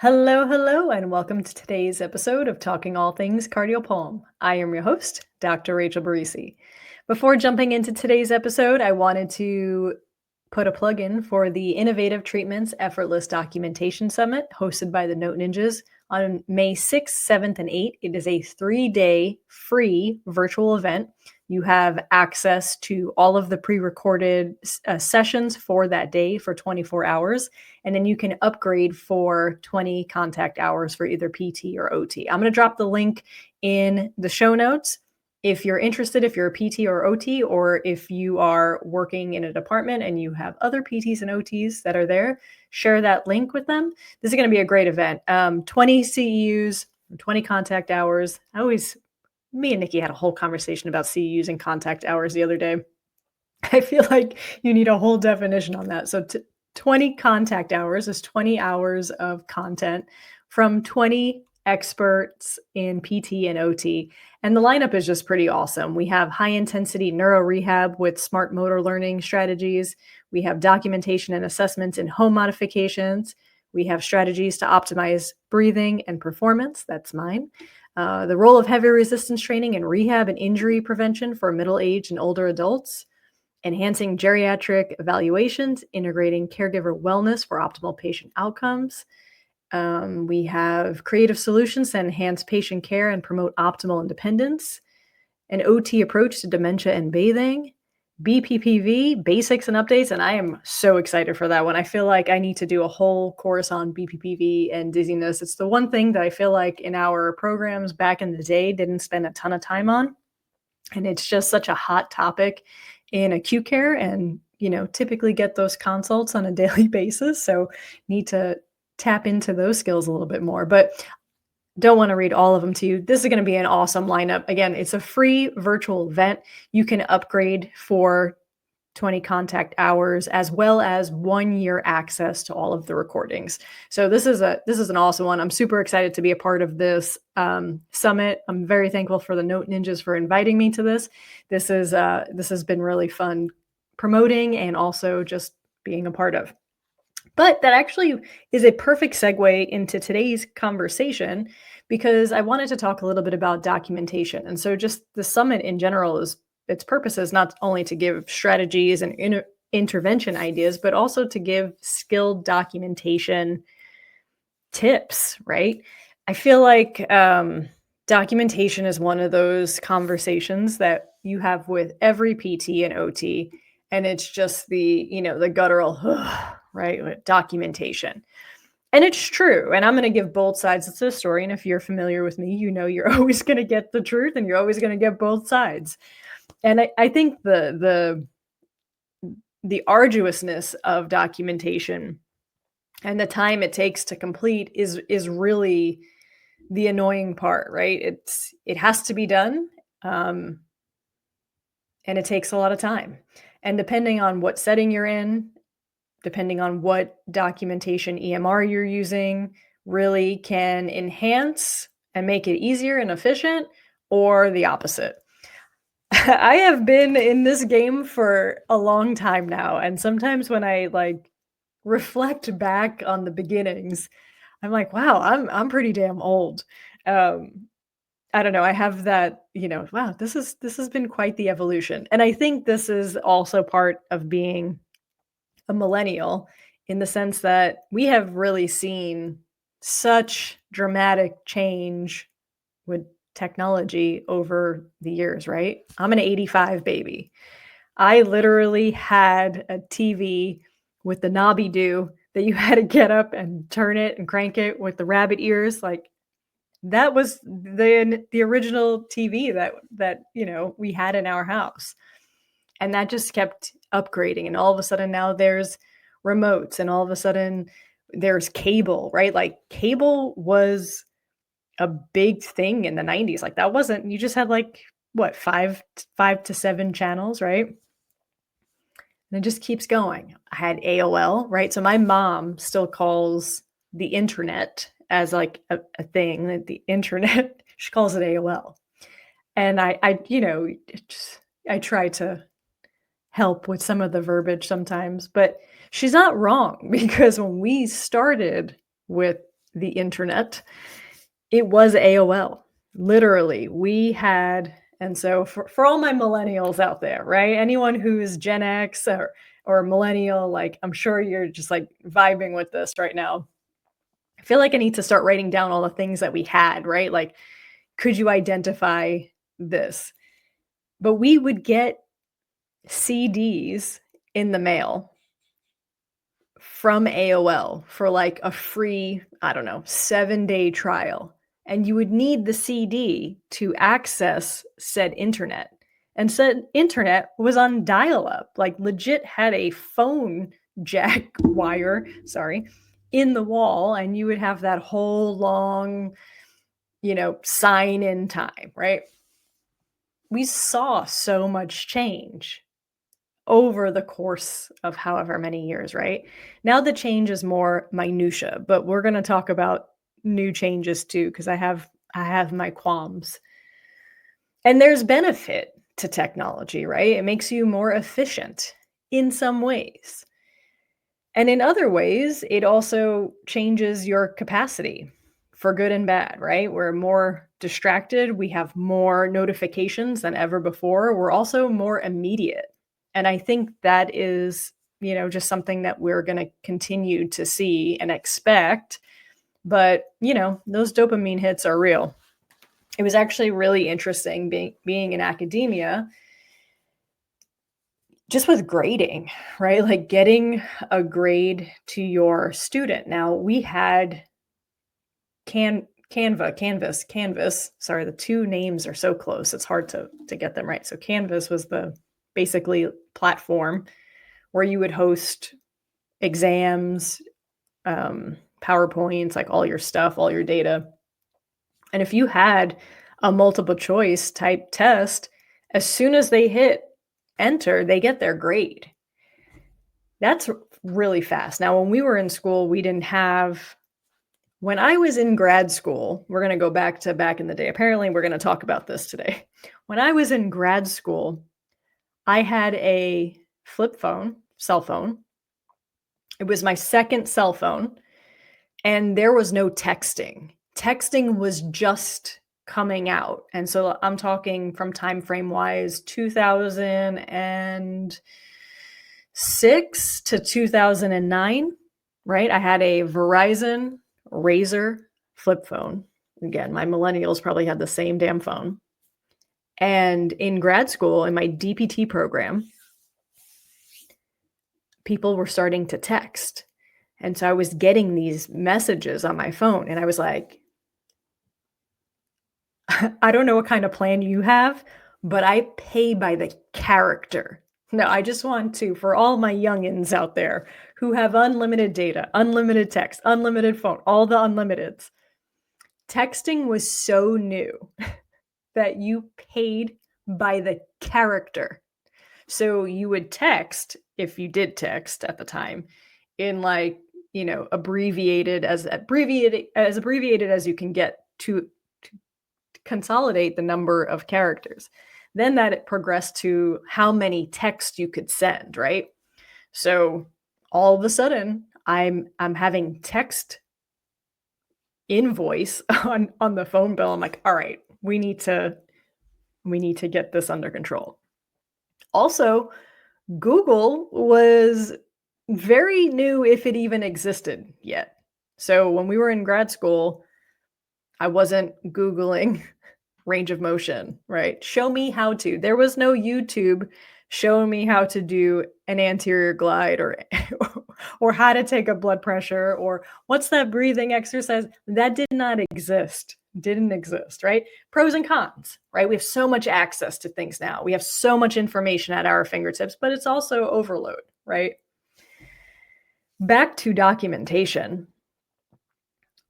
Hello, hello, and welcome to today's episode of Talking All Things Cardiopulm. I am your host, Dr. Rachel Barisi. Before jumping into today's episode, I wanted to put a plug in for the Innovative Treatments Effortless Documentation Summit hosted by the Note Ninjas on May 6th, 7th, and 8th. It is a 3-day free virtual event. You have access to all of the pre-recorded sessions for that day for 24 hours, and then you can upgrade for 20 contact hours for either PT or OT. I'm going to drop the link in the show notes. If you're interested, if you're a PT or OT, or if you are working in a department and you have other PTs and OTs that are there, share that link with them. This is going to be a great event. 20 CEUs, 20 contact hours. Me and Nikki had a whole conversation about CEUs and contact hours the other day. I feel like you need a whole definition on that. So 20 contact hours is 20 hours of content from 20 experts in PT and OT. And the lineup is just pretty awesome. We have high intensity neuro rehab with smart motor learning strategies. We have documentation and assessments in home modifications. We have strategies to optimize breathing and performance. That's mine. The role of heavy resistance training in rehab and injury prevention for middle-aged and older adults. Enhancing geriatric evaluations, integrating caregiver wellness for optimal patient outcomes. We have creative solutions to enhance patient care and promote optimal independence, an OT approach to dementia and bathing, BPPV, basics and updates, and I am so excited for that one. I feel like I need to do a whole course on BPPV and dizziness. It's the one thing that I feel like in our programs back in the day didn't spend a ton of time on, and it's just such a hot topic in acute care and, typically get those consults on a daily basis. So need to tap into those skills a little bit more, but don't want to read all of them to you. This is going to be an awesome lineup. Again, it's a free virtual event. You can upgrade for 20 contact hours as well as 1 year access to all of the recordings. So this is an awesome one. I'm super excited to be a part of this summit. I'm very thankful for the Note Ninjas for inviting me to this. This has been really fun promoting and also just being a part of. But that actually is a perfect segue into today's conversation because I wanted to talk a little bit about documentation. And so just the summit in general is its purpose is not only to give strategies and intervention ideas, but also to give skilled documentation tips, right? I feel like documentation is one of those conversations that you have with every PT and OT, and it's just the guttural, right, with documentation. And it's true. And I'm going to give both sides of the story. And if you're familiar with me, you're always going to get the truth and you're always going to get both sides. And I think the arduousness of documentation and the time it takes to complete is really the annoying part, right? It has to be done, and it takes a lot of time. And depending on what setting you're in, depending on what documentation EMR you're using, really can enhance and make it easier and efficient, or the opposite. I have been in this game for a long time now, and sometimes when I reflect back on the beginnings, I'm like, wow, I'm pretty damn old. I don't know. I have that, wow, this has been quite the evolution. And I think this is also part of being a millennial in the sense that we have really seen such dramatic change with technology over the years, right? I'm an 85 baby. I literally had a TV with the knobby do that you had to get up and turn it and crank it with the rabbit ears. Like that was the original TV that we had in our house. And that just kept upgrading. And all of a sudden now there's remotes and all of a sudden there's cable, right? Like cable was a big thing in the 90s. Like that wasn't, you just had what, five to seven channels, right? And it just keeps going. I had AOL, right? So my mom still calls the internet as a thing, that the internet, she calls it AOL. And I try to help with some of the verbiage sometimes, but she's not wrong because when we started with the internet, it was AOL. Literally, we had, and so for all my millennials out there, right? Anyone who's Gen X or millennial, like I'm sure you're just like vibing with this right now. I feel like I need to start writing down all the things that we had, right? Like, could you identify this? But we would get CDs in the mail from AOL for like a free, I don't know, 7-day trial. And you would need the CD to access said internet. And said internet was on dial up, like legit had a phone jack wire, sorry, in the wall. And you would have that whole long, sign in time, right? We saw so much change over the course of however many years, right? Now the change is more minutia, but we're going to talk about new changes too because I have my qualms. And there's benefit to technology, right? It makes you more efficient in some ways. And in other ways, it also changes your capacity for good and bad, right? We're more distracted, we have more notifications than ever before. We're also more immediate. And I think that is, just something that we're going to continue to see and expect. But, those dopamine hits are real. It was actually really interesting being in academia, just with grading, right? Like getting a grade to your student. Now we had Canvas. Sorry, the two names are so close. It's hard to get them right. So Canvas was the basically platform where you would host exams, PowerPoints, like all your stuff, all your data. And if you had a multiple choice type test, as soon as they hit enter, they get their grade. That's really fast. Now, when we were in school, we didn't have, when I was in grad school, we're going to go back to back in the day. Apparently, we're going to talk about this today. When I was in grad school, I had a flip phone, cell phone. It was my second cell phone, and there was no texting. Texting was just coming out. And so I'm talking from time frame wise 2006 to 2009, right? I had a Verizon Razor flip phone. Again, my millennials probably had the same damn phone. And in grad school, in my DPT program, people were starting to text. And so I was getting these messages on my phone, and I was like, I don't know what kind of plan you have, but I pay by the character. No, I just want to, for all my youngins out there who have unlimited data, unlimited text, unlimited phone, all the unlimiteds, texting was so new that you paid by the character. So you would text, if you did text at the time, in like, abbreviated as you can get to consolidate the number of characters. Then that it progressed to how many texts you could send, right? So all of a sudden, I'm having text invoice on the phone bill. I'm like, all right, we need to get this under control. Also, Google was very new, if it even existed yet. So when we were in grad school, I wasn't Googling range of motion, right? Show me how to. There was no YouTube showing me how to do an anterior glide or how to take a blood pressure or what's that breathing exercise. That did not exist. Didn't exist, right? Pros and cons, right? We have so much access to things now. We have so much information at our fingertips, but it's also overload, right? Back to documentation.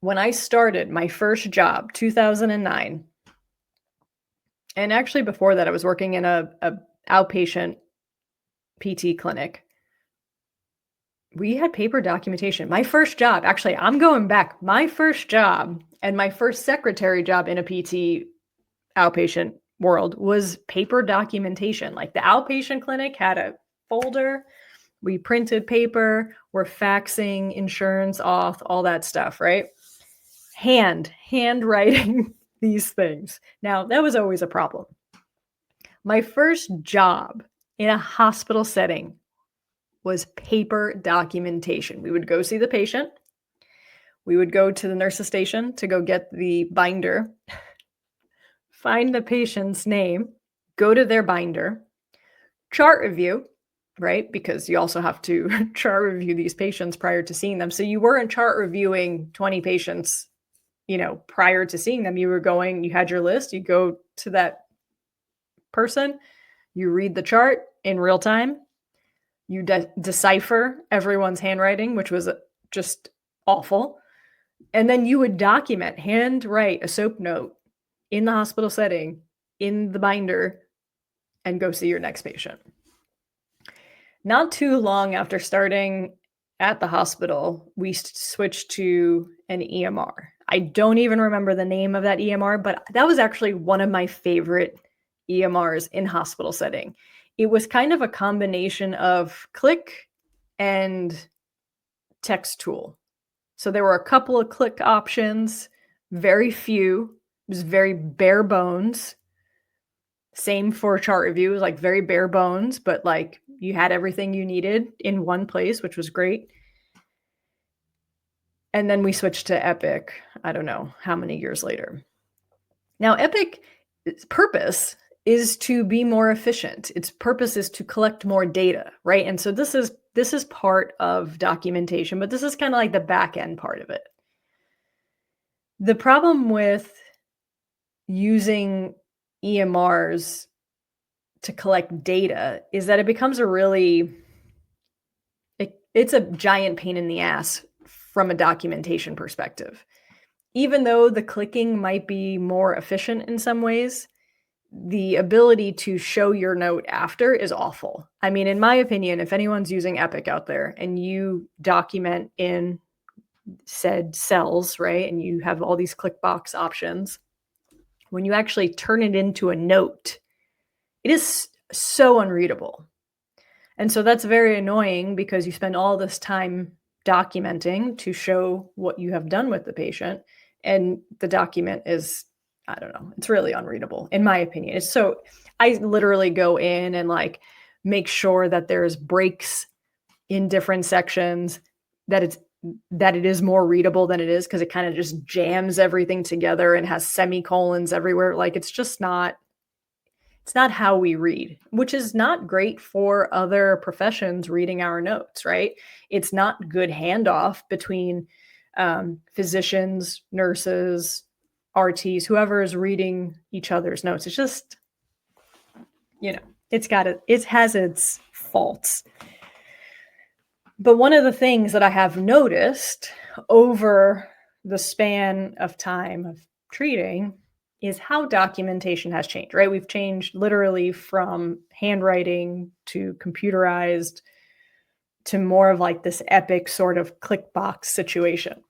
When I started my first job, 2009, and actually before that, I was working in a outpatient PT clinic. We had paper documentation. My first job, actually, I'm going back. My first job and my first secretary job in a PT outpatient world was paper documentation. Like the outpatient clinic had a folder. We printed paper. We're faxing insurance off, all that stuff, right? handwriting these things. Now, that was always a problem. My first job in a hospital setting was paper documentation. We would go see the patient. We would go to the nurse's station to go get the binder, find the patient's name, go to their binder, chart review, right? Because you also have to chart review these patients prior to seeing them. So you weren't chart reviewing 20 patients, prior to seeing them. You had your list, you go to that person, you read the chart in real time, you decipher everyone's handwriting, which was just awful. And then you would handwrite a SOAP note in the hospital setting, in the binder, and go see your next patient. Not too long after starting at the hospital, we switched to an EMR. I don't even remember the name of that EMR, but that was actually one of my favorite EMRs in hospital setting. It was kind of a combination of click and text tool. So there were a couple of click options, very few. It was very bare bones. Same for chart review, it was like very bare bones, but like you had everything you needed in one place, which was great. And then we switched to Epic, I don't know how many years later. Now, Epic's purpose is to be more efficient. Its purpose is to collect more data, right? And so this is part of documentation, but this is kind of like the back end part of it. The problem with using EMRs to collect data is that it becomes it's a giant pain in the ass from a documentation perspective. Even though the clicking might be more efficient in some ways, the ability to show your note after is awful. I mean, in my opinion, if anyone's using Epic out there and you document in said cells, right, and you have all these click box options, when you actually turn it into a note, it is so unreadable. And so that's very annoying because you spend all this time documenting to show what you have done with the patient, and the document is, I don't know, it's really unreadable in my opinion. I literally go in and like make sure that there's breaks in different sections, that it is more readable than it is, because it kind of just jams everything together and has semicolons everywhere. Like it's not how we read, which is not great for other professions reading our notes, right? It's not good handoff between physicians, nurses, RTs, whoever is reading each other's notes. It's just, it has its faults. But one of the things that I have noticed over the span of time of treating is how documentation has changed, right? We've changed literally from handwriting to computerized to more of like this Epic sort of click box situation.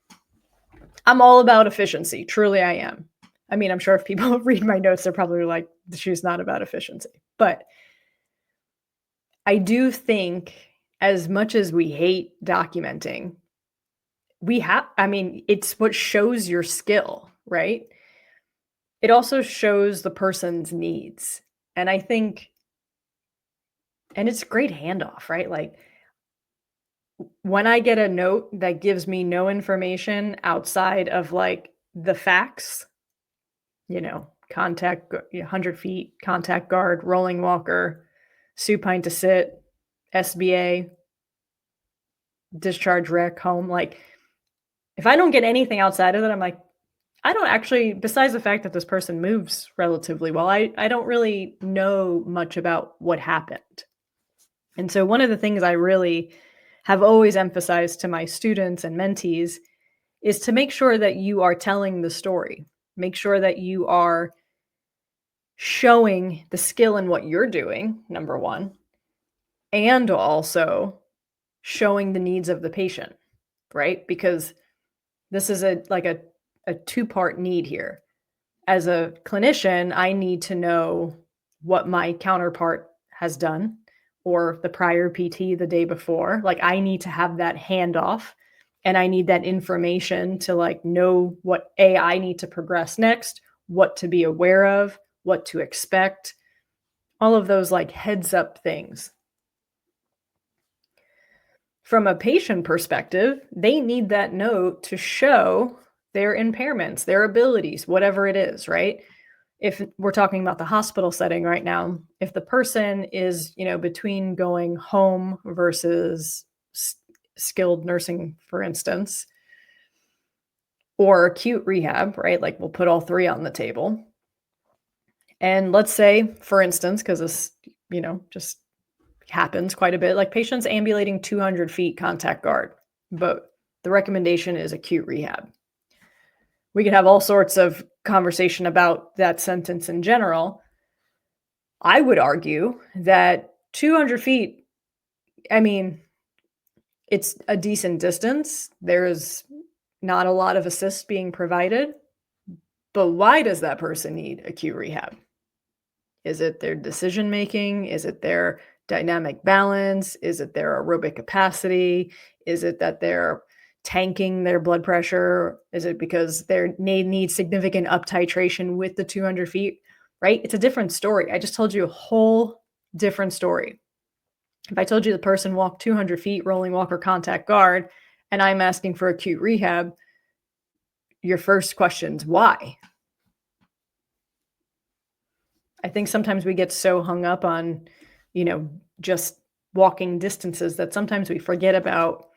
I'm all about efficiency. Truly, I am. I mean, I'm sure if people read my notes, they're probably like, she's not about efficiency. But I do think, as much as we hate documenting, it's what shows your skill, right? It also shows the person's needs. And I think, and it's great handoff, right? Like when I get a note that gives me no information outside of like the facts, contact 100 feet, contact guard, rolling walker, supine to sit, SBA, discharge rec, home. Like if I don't get anything outside of that, I'm like, I don't actually, besides the fact that this person moves relatively well, I don't really know much about what happened. And so one of the things I really have always emphasized to my students and mentees is to make sure that you are telling the story. Make sure that you are showing the skill in what you're doing, number one, and also showing the needs of the patient, right? Because this is a two-part need here. As a clinician, I need to know what my counterpart has done, or the prior PT the day before. Like I need to have that handoff. and I need that information to like know what I need to progress next, what to be aware of, what to expect, all of those like heads up things. From a patient perspective, they need that note to show their impairments, their abilities, whatever it is, right? If we're talking about the hospital setting right now, if the person is, between going home versus skilled nursing, for instance, or acute rehab, right? Like we'll put all three on the table. And let's say, for instance, because this, just happens quite a bit, like patients ambulating 200 feet contact guard, but the recommendation is acute rehab. We could have all sorts of conversation about that sentence in general. I would argue that 200 feet, I mean, it's a decent distance. There's not a lot of assist being provided, but why does that person need acute rehab? Is it their decision making? Is it their dynamic balance? Is it their aerobic capacity? Is it that they're tanking their blood pressure? Is it because they need significant up titration with the 200 feet? Right? It's a different story. I just told you a whole different story. If I told you the person walked 200 feet, rolling walker contact guard, and I'm asking for acute rehab, your first question's why? I think sometimes we get so hung up on, just walking distances that sometimes we forget about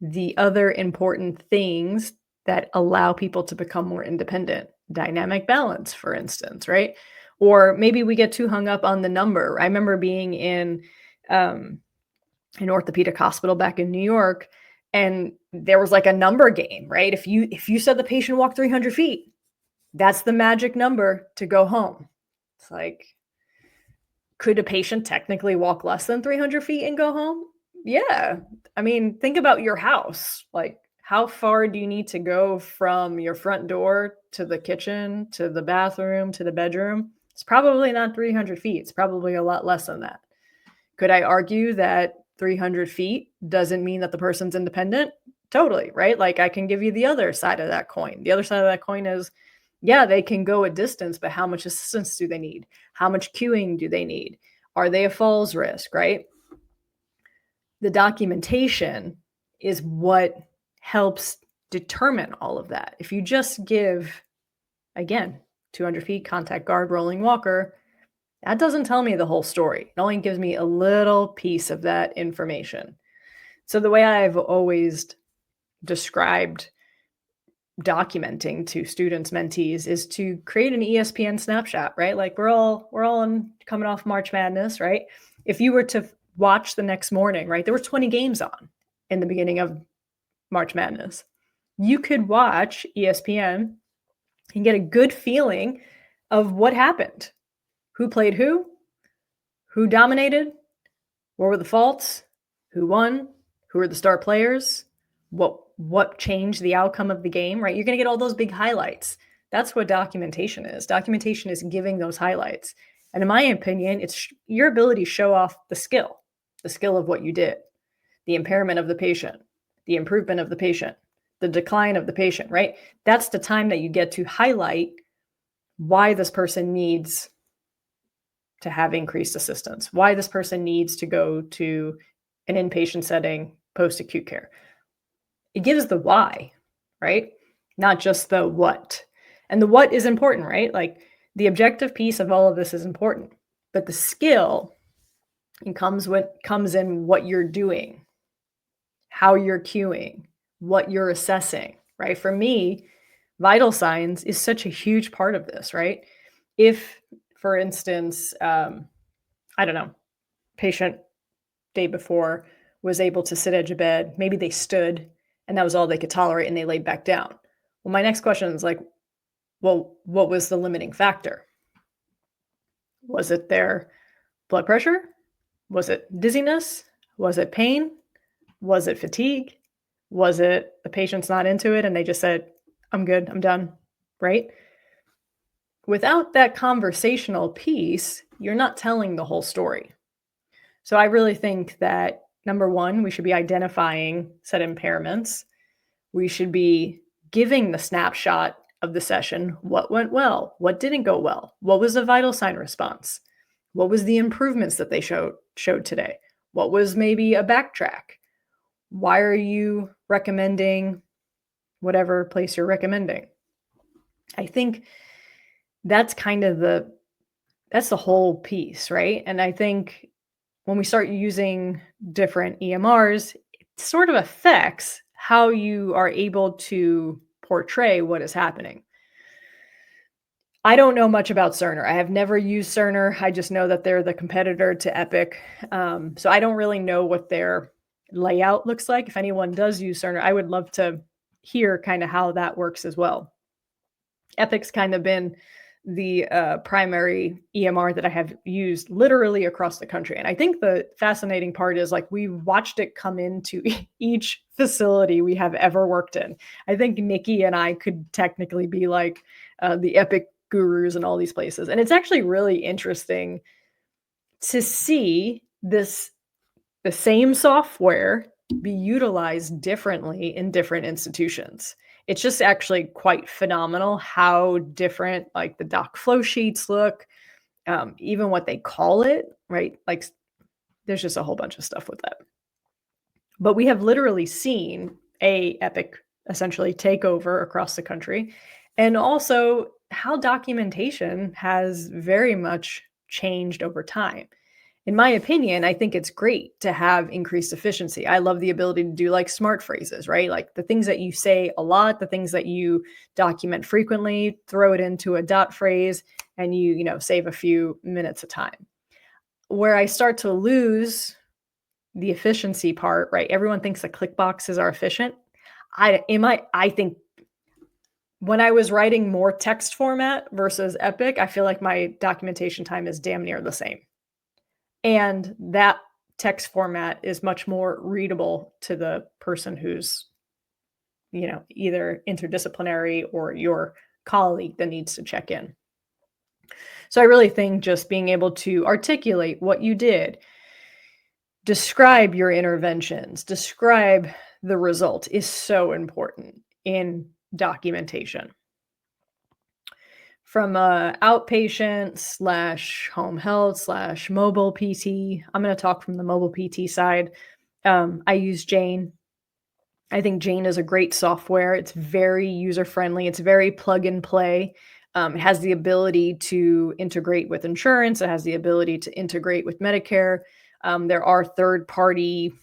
the other important things that allow people to become more independent. Dynamic balance, for instance, right? Or maybe we get too hung up on the number. I remember being in an orthopedic hospital back in New York, and there was like a number game, right? If you said the patient walked 300 feet, that's the magic number to go home. It's like, could a patient technically walk less than 300 feet and go home? Yeah. I mean, think about your house. Like, how far do you need to go from your front door to the kitchen, to the bathroom, to the bedroom? It's probably not 300 feet. It's probably a lot less than that. Could I argue that 300 feet doesn't mean that the person's independent? Totally, right? Like, I can give you the other side of that coin. The other side of that coin is, yeah, they can go a distance, but how much assistance do they need? How much cueing do they need? Are they a falls risk, right? The documentation is what helps determine all of that. If you just give, again, 200 feet, contact guard, rolling walker, that doesn't tell me the whole story. It only gives me a little piece of that information. So the way I've always described documenting to students, mentees, is to create an ESPN snapshot, right? Like we're all coming off March Madness, right? If you were to watch the next morning, right, there were 20 games on in the beginning of March Madness. You could watch ESPN and get a good feeling of what happened. Who played who dominated, what were the faults, who won, who were the star players, what changed the outcome of the game, right? You're going to get all those big highlights. That's what documentation is. Documentation is giving those highlights. And in my opinion, it's your ability to show off the skill of what you did, the impairment of the patient, the improvement of the patient, the decline of the patient, right? That's the time that you get to highlight why this person needs to have increased assistance, why this person needs to go to an inpatient setting, post-acute care. It gives the why, right? Not just the what. And the what is important, right? Like the objective piece of all of this is important, but the skill comes in what you're doing, how you're cueing, what you're assessing, right? For me, vital signs is such a huge part of this, right? If, for instance, I don't know, patient day before was able to sit edge of bed, maybe they stood and that was all they could tolerate and they laid back down. Well, my next question is like, well, what was the limiting factor? Was it their blood pressure? Was it dizziness? Was it pain? Was it fatigue? Was it the patient's not into it and they just said, I'm good, I'm done, right? Without that conversational piece, you're not telling the whole story. So I really think that number one, we should be identifying said impairments. We should be giving the snapshot of the session. What went well? What didn't go well? What was the vital sign response? What was the improvements that they showed today? What was maybe a backtrack? Why are you recommending whatever place you're recommending? I think that's kind of that's the whole piece, right? And I think when we start using different EMRs, it sort of affects how you are able to portray what is happening. I don't know much about Cerner. I have never used Cerner. I just know that they're the competitor to Epic. So I don't really know what their layout looks like. If anyone does use Cerner, I would love to hear kind of how that works as well. Epic's kind of been the primary EMR that I have used literally across the country. And I think the fascinating part is like we watched it come into each facility we have ever worked in. I think Nikki and I could technically be like the Epic gurus in all these places. And it's actually really interesting to see the same software be utilized differently in different institutions. It's just actually quite phenomenal how different like the doc flow sheets look, even what they call it, right? Like there's just a whole bunch of stuff with that. But we have literally seen a Epic essentially take over across the country, and also how documentation has very much changed over time. In my opinion, I think it's great to have increased efficiency. I love the ability to do like smart phrases, right? Like the things that you say a lot, the things that you document frequently, throw it into a dot phrase and save a few minutes of time. Where I start to lose the efficiency part, right? Everyone thinks the click boxes are efficient. I think when I was writing more text format versus Epic, I feel like my documentation time is damn near the same. And that text format is much more readable to the person who's, either interdisciplinary or your colleague that needs to check in. So I really think just being able to articulate what you did, describe your interventions, describe the result is so important in documentation. From a outpatient slash home health slash mobile PT, I'm going to talk from the mobile PT side. I use Jane. I think Jane is a great software. It's very user friendly. It's very plug and play. It has the ability to integrate with insurance. It has the ability to integrate with Medicare. There are third party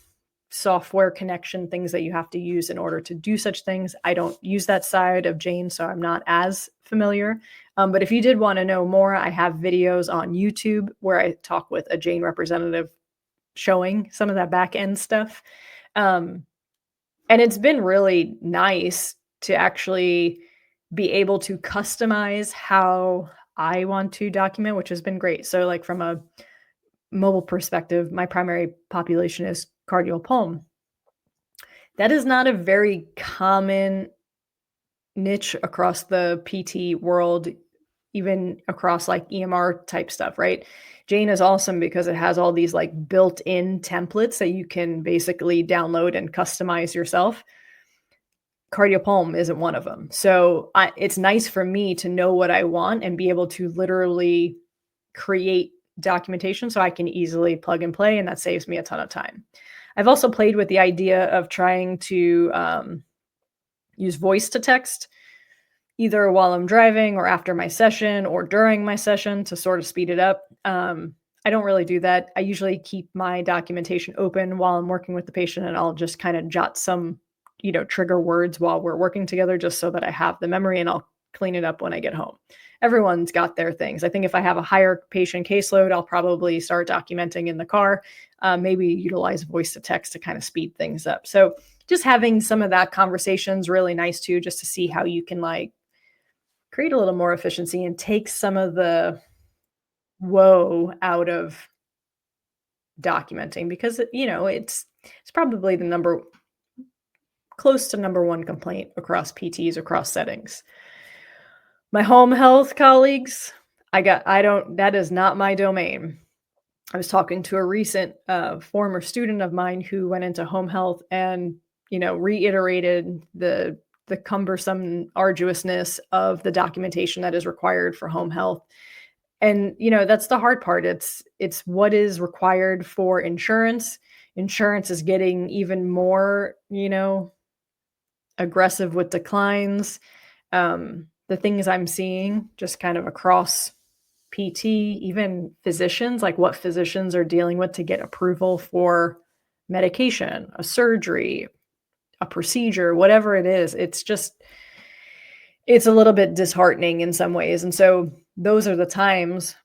software connection things that you have to use in order to do such things. I don't use that side of Jane, so I'm not as familiar. But if you did want to know more, I have videos on YouTube where I talk with a Jane representative showing some of that back end stuff. And it's been really nice to actually be able to customize how I want to document, which has been great. So like from a mobile perspective, my primary population is cardial pulm. That is not a very common niche across the PT world, even across like EMR type stuff, right? Jane is awesome because it has all these like built-in templates that you can basically download and customize yourself. Cardial pulm isn't one of them. So it's nice for me to know what I want and be able to literally create documentation so I can easily plug and play, and that saves me a ton of time. I've also played with the idea of trying to use voice to text, either while I'm driving or after my session or during my session to sort of speed it up. I don't really do that. I usually keep my documentation open while I'm working with the patient, and I'll just kind of jot some, trigger words while we're working together just so that I have the memory, and I'll clean it up when I get home. Everyone's got their things. I think if I have a higher patient caseload, I'll probably start documenting in the car, maybe utilize voice to text to kind of speed things up. So just having some of that conversation is really nice too, just to see how you can like create a little more efficiency and take some of the woe out of documenting, because it's probably the close to number one complaint across PTs across settings. My home health colleagues, that is not my domain. I was talking to a recent former student of mine who went into home health, and reiterated the cumbersome arduousness of the documentation that is required for home health. And, that's the hard part. It's what is required for insurance. Insurance is getting even more, aggressive with declines. The things I'm seeing just kind of across PT, even physicians, like what physicians are dealing with to get approval for medication, a surgery, a procedure, whatever it is. It's a little bit disheartening in some ways. And so those are the times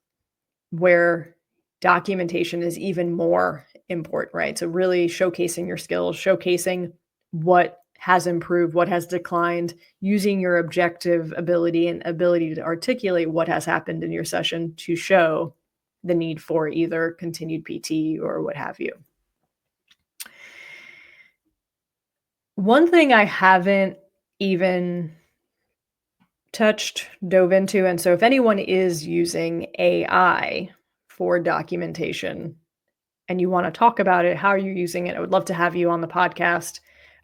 where documentation is even more important, right? So really showcasing your skills, showcasing what has improved, what has declined, using your objective ability and ability to articulate what has happened in your session to show the need for either continued PT or what have you. One thing I haven't even dove into, and so if anyone is using AI for documentation and you want to talk about it, how you're using it, I would love to have you on the podcast.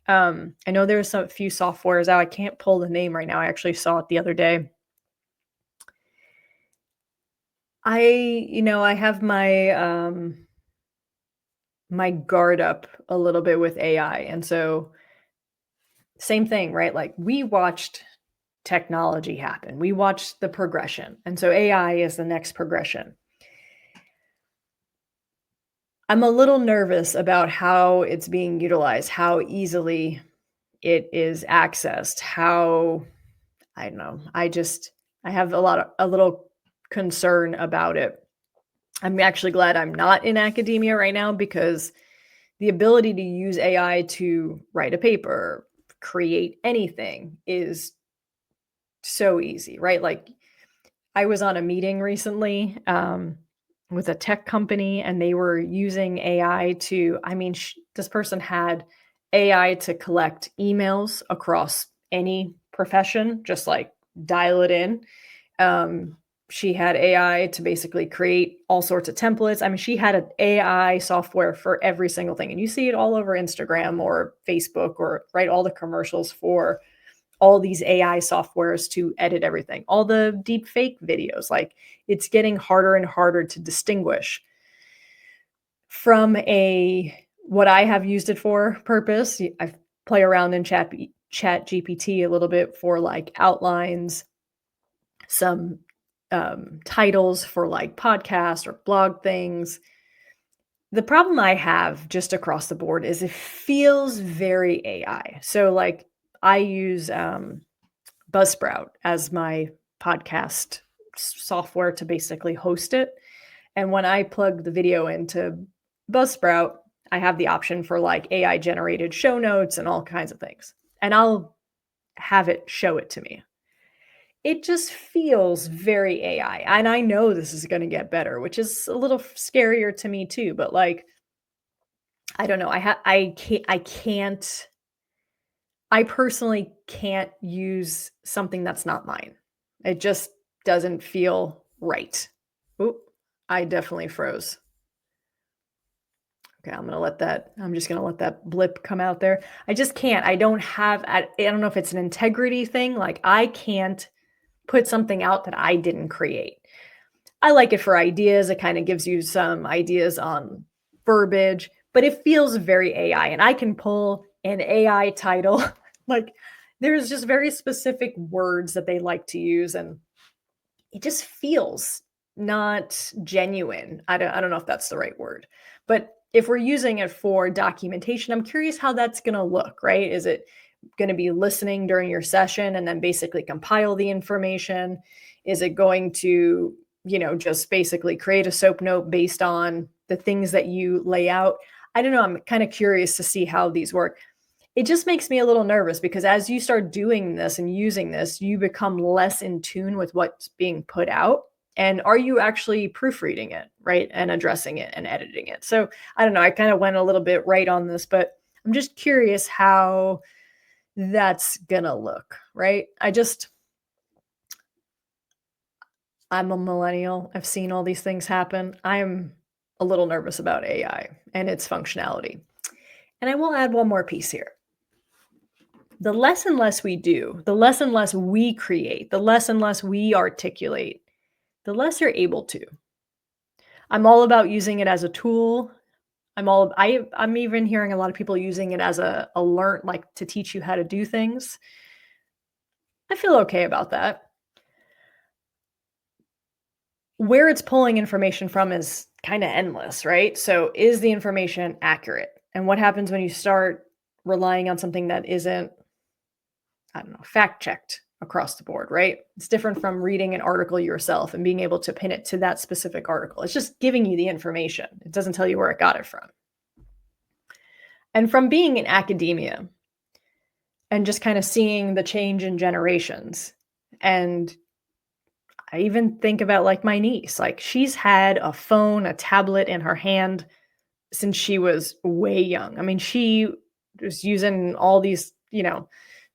I know there's a few softwares out. I can't pull the name right now. I actually saw it the other day. I have my guard up a little bit with AI. And so same thing, right? Like we watched technology happen. We watched the progression. And so AI is the next progression. I'm a little nervous about how it's being utilized, how easily it is accessed, how I don't know. I have a little concern about it. I'm actually glad I'm not in academia right now because the ability to use AI to write a paper, create anything is so easy, right? Like I was on a meeting recently with a tech company and they were using AI to, this person had AI to collect emails across any profession, just like dial it in. She had AI to basically create all sorts of templates. She had an AI software for every single thing. And you see it all over Instagram or Facebook or right, all the commercials for all these AI softwares to edit everything, all the deep fake videos. Like it's getting harder and harder to distinguish from what I have used it for purpose. I play around in chat GPT a little bit for like outlines, some titles for like podcasts or blog things. The problem I have just across the board is it feels very AI. So like I use Buzzsprout as my podcast software to basically host it. And when I plug the video into Buzzsprout, I have the option for like AI generated show notes and all kinds of things. And I'll have it show it to me. It just feels very AI. And I know this is going to get better, which is a little scarier to me too, but like I don't know. I personally can't use something that's not mine. It just doesn't feel right. Oop, I definitely froze. Okay, I'm just gonna let that blip come out there. I just can't. I don't know if it's an integrity thing. Like I can't put something out that I didn't create. I like it for ideas. It kind of gives you some ideas on verbiage, but it feels very AI. And I can pull an AI title. Like there's just very specific words that they like to use. And it just feels not genuine. I don't know if that's the right word. But if we're using it for documentation, I'm curious how that's going to look, right? Is it going to be listening during your session and then basically compile the information? Is it going to, just basically create a SOAP note based on the things that you lay out? I don't know. I'm kind of curious to see how these work. It just makes me a little nervous because as you start doing this and using this, you become less in tune with what's being put out. And are you actually proofreading it, right? And addressing it and editing it. So I don't know. I kind of went a little bit right on this, but I'm just curious how that's gonna look, right? I'm a millennial. I've seen all these things happen. I'm a little nervous about AI and its functionality. And I will add one more piece here. the less and less we do, the less and less we create, the less and less we articulate, the less you're able to. I'm all about using it as a tool. I'm even hearing a lot of people using it as a learn, like, to teach you how to do things. I feel okay about that. Where it's pulling information from is kind of endless, right? So is the information accurate? And what happens when you start relying on something that isn't, I don't know, fact checked across the board, right? It's different from reading an article yourself and being able to pin it to that specific article. It's just giving you the information. It doesn't tell you where it got it from. And from being in academia and just kind of seeing the change in generations, and I even think about like my niece, like she's had a phone, a tablet in her hand since she was way young. I mean, she was using all these,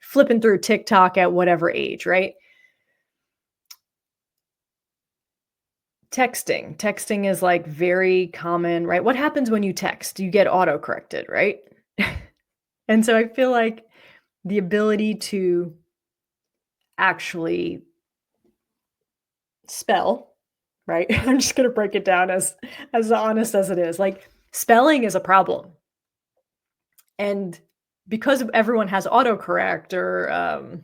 flipping through TikTok at whatever age, right? Texting is like very common, right? What happens when you text? You get auto corrected, right? And so I feel like the ability to actually spell, right? I'm just going to break it down as honest as it is. Like, spelling is a problem. And because everyone has autocorrect or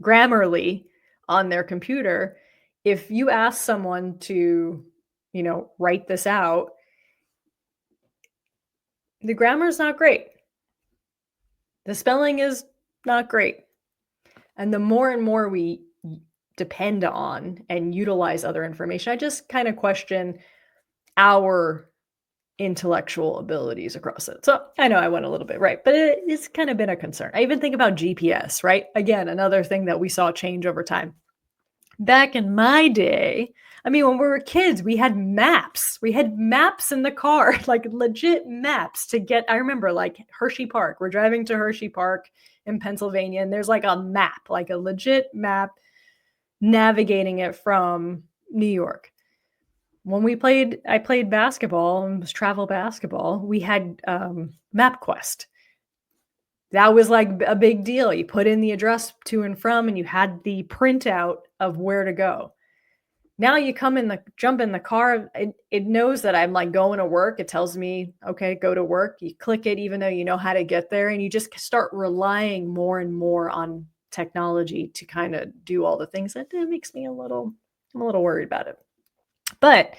Grammarly on their computer, if you ask someone to, write this out, the grammar is not great. The spelling is not great. And the more and more we depend on and utilize other information, I just kind of question our intellectual abilities across it. So I know I went a little bit right, but it's kind of been a concern. I even think about GPS, right? Again, another thing that we saw change over time. Back in my day, I mean, when we were kids, we had maps. We had maps in the car, like legit maps to get. I remember like Hershey Park. We're driving to Hershey Park in Pennsylvania, and there's like a map, like a legit map navigating it from New York. When I played basketball and was travel basketball, we had MapQuest. That was like a big deal. You put in the address to and from, and you had the printout of where to go. Now you jump in the car, it knows that I'm like going to work. It tells me, okay, go to work. You click it, even though you know how to get there, and you just start relying more and more on technology to kind of do all the things. That makes me I'm a little worried about it. But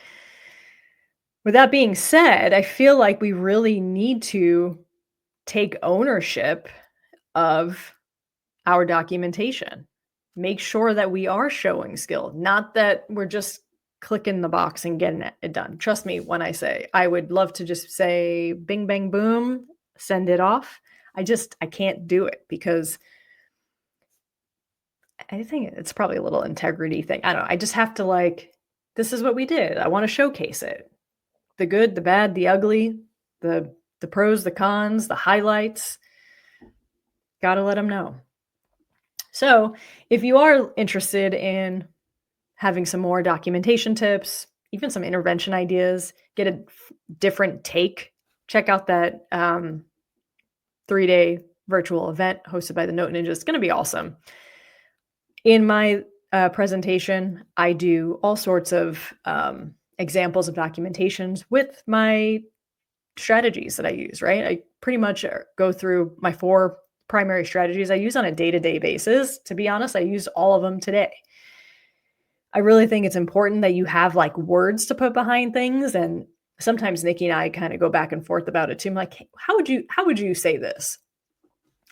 with that being said, I feel like we really need to take ownership of our documentation. Make sure that we are showing skill, not that we're just clicking the box and getting it done. Trust me when I say I would love to just say bing, bang, boom, send it off. I can't do it because I think it's probably a little integrity thing. I don't know. I just have to this is what we did. I want to showcase it. The good, the bad, the ugly, the pros, the cons, the highlights. Gotta let them know. So if you are interested in having some more documentation tips, even some intervention ideas, get a different take, check out that 3-day virtual event hosted by the Note Ninja. It's going to be awesome. In my presentation, I do all sorts of examples of documentations with my strategies that I use, right? I pretty much go through my 4 primary strategies I use on a day-to-day basis. To be honest, I use all of them today. I really think it's important that you have like words to put behind things. And sometimes Nikki and I kind of go back and forth about it too. I'm like, hey, how would you say this?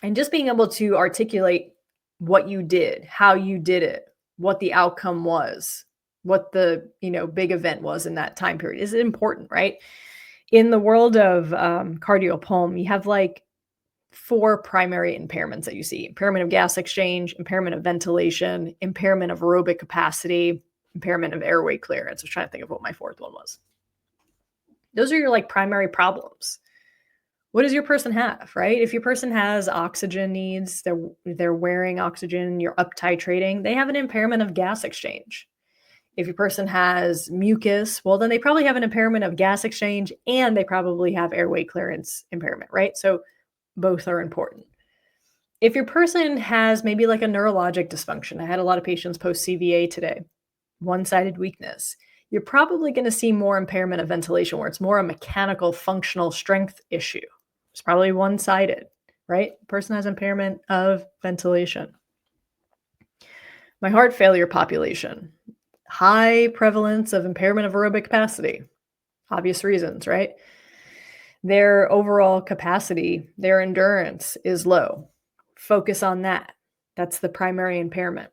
And just being able to articulate what you did, how you did it, what the outcome was, what the, big event was in that time period is important, right? In the world of cardiopulm, you have like 4 primary impairments that you see: impairment of gas exchange, impairment of ventilation, impairment of aerobic capacity, impairment of airway clearance. I was trying to think of what my 4th one was. Those are your like primary problems. What does your person have, right? If your person has oxygen needs, they're wearing oxygen, you're up titrating, they have an impairment of gas exchange. If your person has mucus, well, then they probably have an impairment of gas exchange and they probably have airway clearance impairment, right? So both are important. If your person has maybe like a neurologic dysfunction, I had a lot of patients post CVA today, one-sided weakness, you're probably going to see more impairment of ventilation where it's more a mechanical functional strength issue. It's probably one-sided, right? The person has impairment of ventilation. My heart failure population, high prevalence of impairment of aerobic capacity. Obvious reasons, right? Their overall capacity, their endurance is low. Focus on that. That's the primary impairment.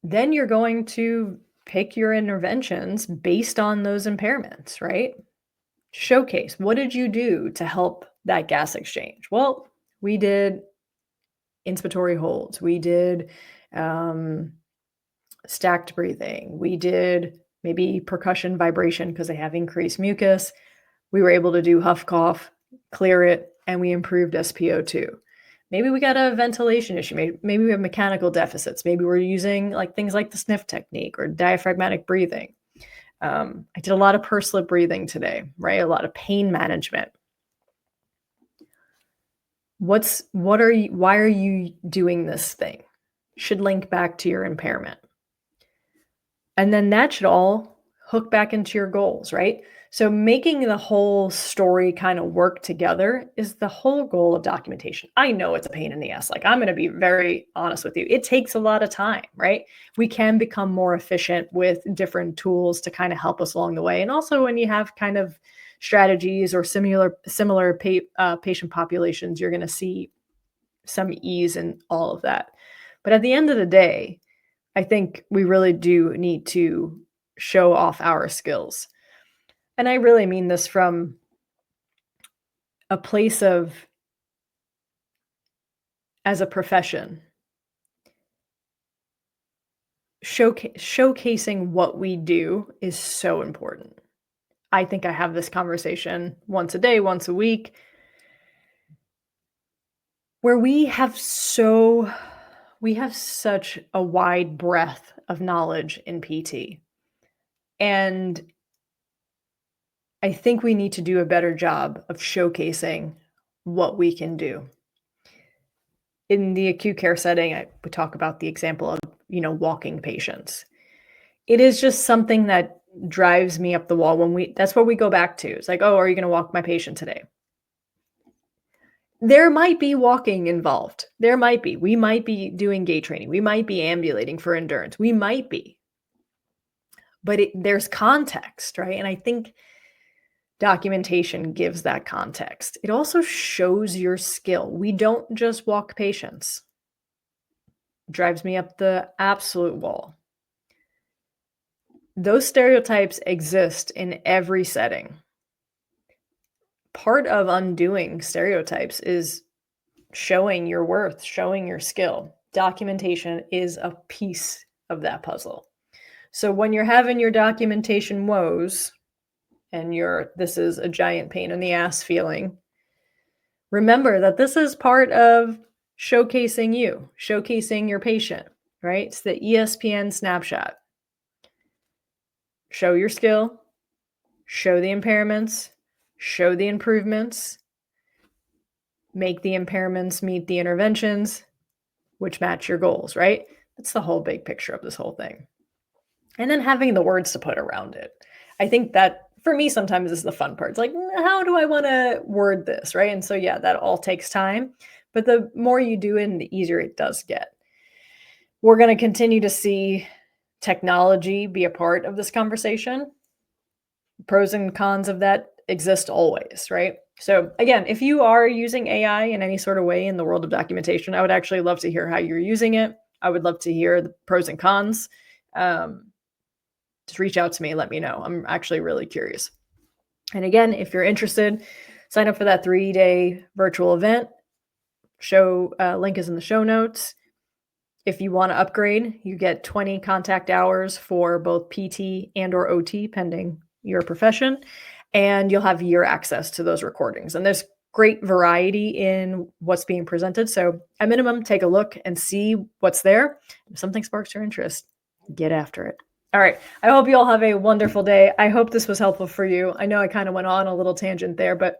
Then you're going to pick your interventions based on those impairments, right? Showcase, what did you do to help that gas exchange? Well, we did inspiratory holds. We did stacked breathing. We did maybe percussion vibration because they have increased mucus. We were able to do huff cough, clear it, and we improved SpO2. Maybe we got a ventilation issue. Maybe we have mechanical deficits. Maybe we're using like things like the sniff technique or diaphragmatic breathing. I did a lot of pursed lip breathing today, right? A lot of pain management. Why are you doing this thing? Should link back to your impairment. And then that should all hook back into your goals, right? So making the whole story kind of work together is the whole goal of documentation. I know it's a pain in the ass. Like, I'm going to be very honest with you. It takes a lot of time, right? We can become more efficient with different tools to kind of help us along the way. And also when you have kind of strategies or similar patient populations, you're going to see some ease in all of that. But at the end of the day, I think we really do need to show off our skills. And I really mean this from a place of, as a profession, showcasing what we do is so important. I think I have this conversation once a day, once a week, where we have such a wide breadth of knowledge in PT. And I think we need to do a better job of showcasing what we can do. In the acute care setting, we talk about the example of, walking patients. It is just something that drives me up the wall that's what we go back to. It's like, oh, are you going to walk my patient today? There might be walking involved. There might be. We might be doing gait training. We might be ambulating for endurance. We might be. But there's context, right? And I think documentation gives that context. It also shows your skill. We don't just walk patients. It drives me up the absolute wall. Those stereotypes exist in every setting. Part of undoing stereotypes is showing your worth, showing your skill. Documentation is a piece of that puzzle. So when you're having your documentation woes and this is a giant pain in the ass feeling, remember that this is part of showcasing you, showcasing your patient, right? It's the ESPN snapshot. Show your skill, show the impairments, show the improvements, make the impairments meet the interventions, which match your goals, right? That's the whole big picture of this whole thing. And then having the words to put around it. I think that for me, sometimes is the fun part. It's like, how do I want to word this, right? And so, yeah, that all takes time. But the more you do it, the easier it does get. We're going to continue to see technology be a part of this conversation. Pros and cons of that exist always, right? So again, if you are using AI in any sort of way in the world of documentation, I would actually love to hear how you're using it. I would love to hear the pros and cons. Just reach out to me, let me know. I'm actually really curious. And again, if you're interested, sign up for that 3-day virtual event. Link is in the show notes. If you want to upgrade, you get 20 contact hours for both PT and or OT, pending your profession, and you'll have year access to those recordings. And there's great variety in what's being presented. So at minimum, take a look and see what's there. If something sparks your interest, get after it. All right. I hope you all have a wonderful day. I hope this was helpful for you. I know I kind of went on a little tangent there, but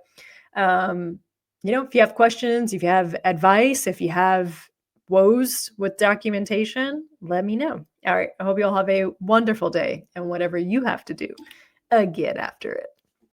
if you have questions, if you have advice, if you have woes with documentation, let me know. All right. I hope you all have a wonderful day, and whatever you have to do, get after it.